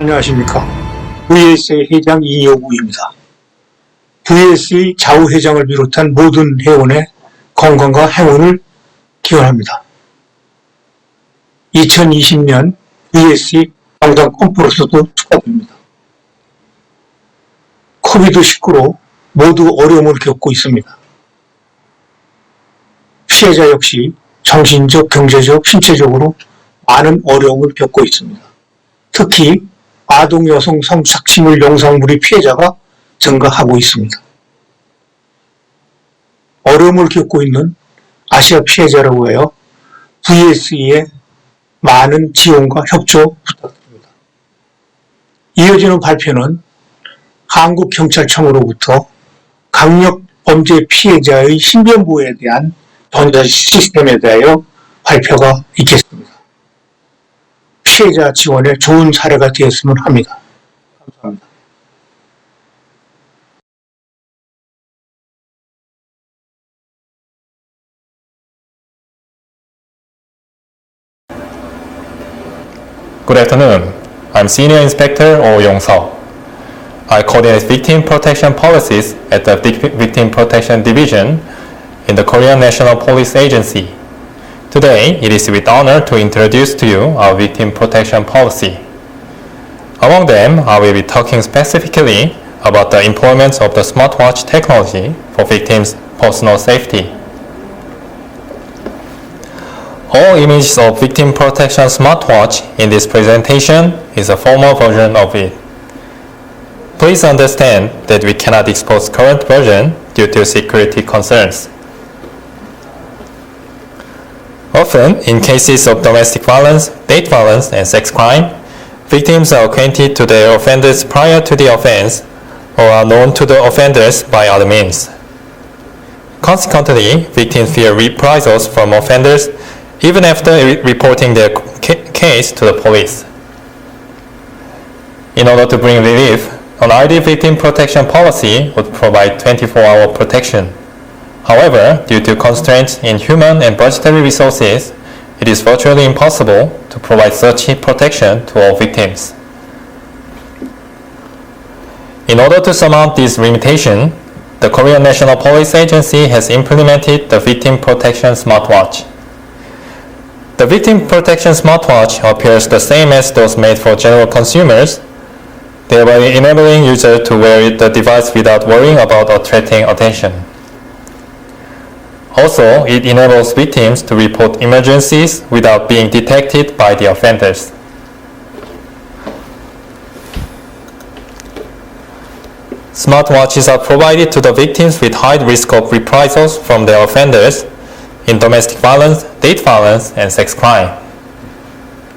안녕하십니까. VSEA 회장 이여구입니다. VSEA 좌우회장을 비롯한 모든 회원의 건강과 행운을 기원합니다. 2020년 VSEA 당당 컨퍼런스도 축하드립니다. 코비드19로 모두 어려움을 겪고 있습니다. 피해자 역시 정신적, 경제적, 신체적으로 많은 어려움을 겪고 있습니다. 특히 아동 여성 성착취물 영상물의 피해자가 증가하고 있습니다. 어려움을 겪고 있는 아시아 피해자라고 해요. VSE의 많은 지원과 협조 부탁드립니다. 이어지는 발표는 한국경찰청으로부터 강력 범죄 피해자의 신변보호에 대한 전자 시스템에 대하여 발표가 있겠습니다. 피해자 지원에 좋은 사례가 되었으면 합니다. 감사합니다. Good afternoon. I'm Senior Inspector Oh Yong-seo. I coordinate victim protection policies at the Victim Protection Division in the Korean National Police Agency. Today, it is with honor to introduce to you our victim protection policy. Among them, I will be talking specifically about the employment of the smartwatch technology for victims' personal safety. All images of victim protection smartwatch in this presentation is a formal version of it. Please understand that we cannot expose current version due to security concerns. Often, in cases of domestic violence, date violence, and sex crime, victims are acquainted to their offenders prior to the offense or are known to the offenders by other means. Consequently, victims fear reprisals from offenders even after reporting their case to the police. In order to bring relief, an ideal victim protection policy would provide 24-hour protection. However, due to constraints in human and budgetary resources, it is virtually impossible to provide such protection to all victims. In order to surmount this limitation, the Korean National Police Agency has implemented the Victim Protection Smartwatch. The Victim Protection Smartwatch appears the same as those made for general consumers, thereby enabling users to wear the device without worrying about attracting attention. Also, it enables victims to report emergencies without being detected by the offenders. Smartwatches are provided to the victims with high risk of reprisals from their offenders in domestic violence, date violence, and sex crime.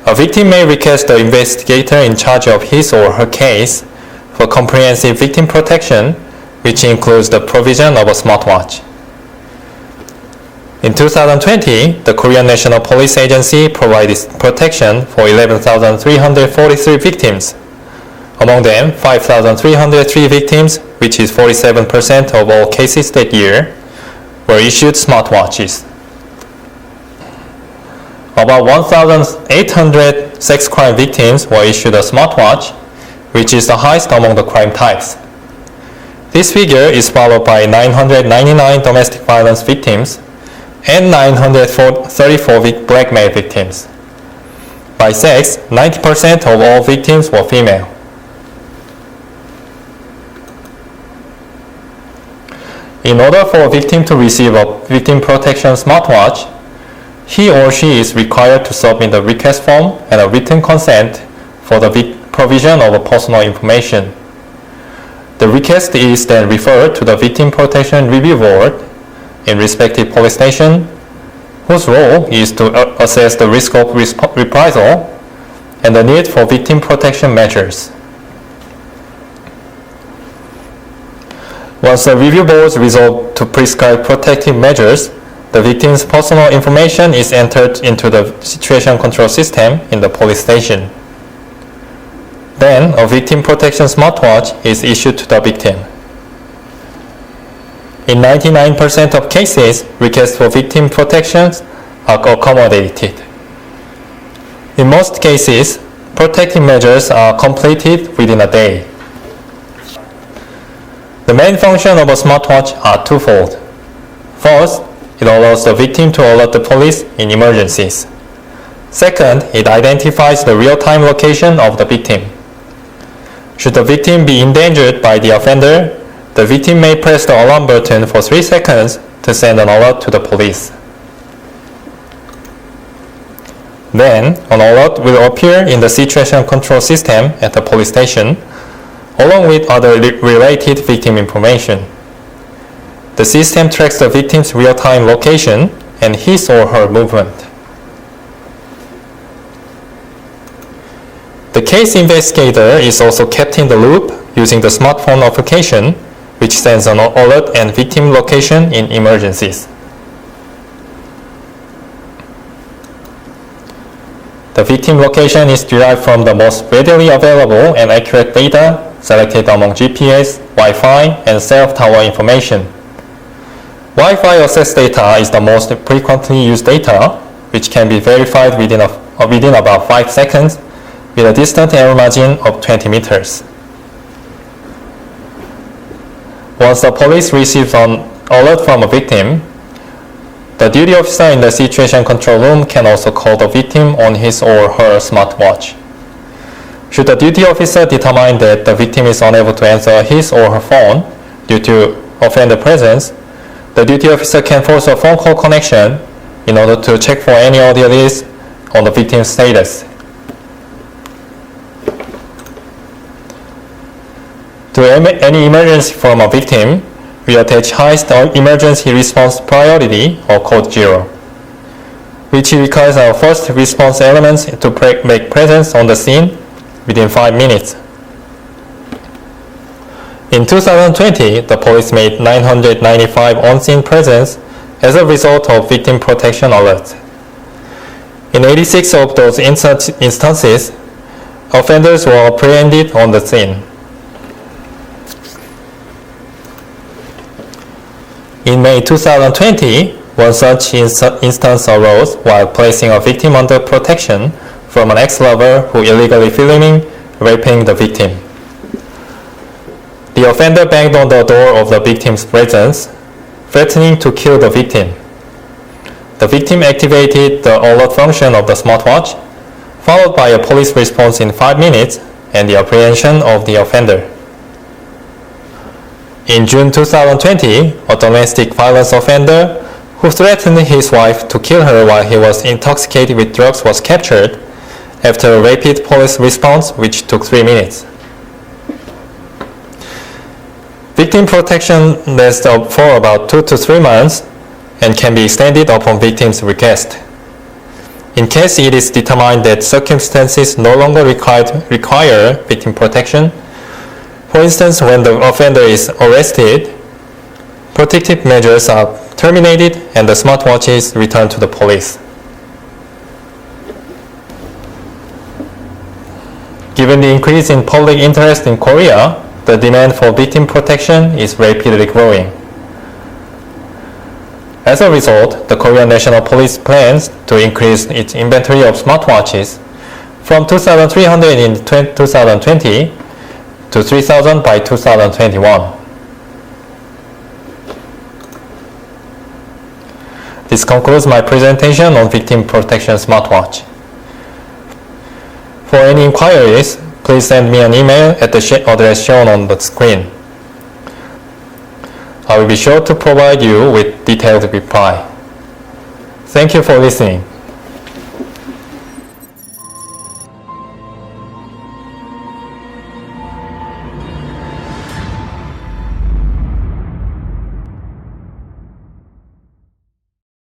A victim may request the investigator in charge of his or her case for comprehensive victim protection, which includes the provision of a smartwatch. In 2020, the Korean National Police Agency provided protection for 11,343 victims. Among them, 5,303 victims, which is 47% of all cases that year, were issued smartwatches. About 1,800 sex crime victims were issued a smartwatch, which is the highest among the crime types. This figure is followed by 999 domestic violence victims and 934 blackmail victims. By sex, 90% of all victims were female. In order for a victim to receive a victim protection smartwatch, he or she is required to submit a request form and a written consent for the provision of personal information. The request is then referred to the Victim Protection Review Board in respective police station, whose role is to assess the risk of reprisal and the need for victim protection measures. Once the review boards resolve to prescribe protective measures, the victim's personal information is entered into the situation control system in the police station. Then, a victim protection smartwatch is issued to the victim. In 99% of cases, requests for victim protections are accommodated. In most cases, protective measures are completed within a day. The main function of a smartwatch are twofold. First, it allows the victim to alert the police in emergencies. Second, it identifies the real-time location of the victim. Should the victim be endangered by the offender, the victim may press the alarm button for 3 seconds to send an alert to the police. Then, an alert will appear in the situation control system at the police station, along with other related victim information. The system tracks the victim's real-time location and his or her movement. The case investigator is also kept in the loop using the smartphone application, which sends an alert and victim location in emergencies. The victim location is derived from the most readily available and accurate data selected among GPS, Wi-Fi, and cell tower information. Wi-Fi access data is the most frequently used data, which can be verified within about 5 seconds with a distant error margin of 20 meters. Once the police receives an alert from a victim, the duty officer in the situation control room can also call the victim on his or her smartwatch. Should the duty officer determine that the victim is unable to answer his or her phone due to offender presence, the duty officer can force a phone call connection in order to check for any audio leads on the victim's status. To any emergency from a victim, we attach highest emergency response priority, or code 0, which requires our first response elements to make presence on the scene within 5 minutes. In 2020, the police made 995 on-scene presence as a result of victim protection alerts. In 86 of those instances, offenders were apprehended on the scene. In May 2020, one such instance arose while placing a victim under protection from an ex-lover who illegally filming raping the victim. The offender banged on the door of the victim's residence, threatening to kill the victim. The victim activated the alert function of the smartwatch, followed by a police response in 5 minutes and the apprehension of the offender. In June 2020, a domestic violence offender who threatened his wife to kill her while he was intoxicated with drugs was captured after a rapid police response which took 3 minutes. Victim protection lasts for about 2 to 3 months and can be extended upon victim's request. In case it is determined that circumstances no longer require victim protection, for instance, when the offender is arrested, protective measures are terminated and the smartwatch is returned to the police. Given the increase in public interest in Korea, the demand for victim protection is rapidly growing. As a result, the Korean National Police plans to increase its inventory of smartwatches from 2,300 in 2020 to 3,000 by 2021. This concludes my presentation on Victim Protection Smartwatch. For any inquiries, please send me an email at the address shown on the screen. I will be sure to provide you with detailed reply. Thank you for listening.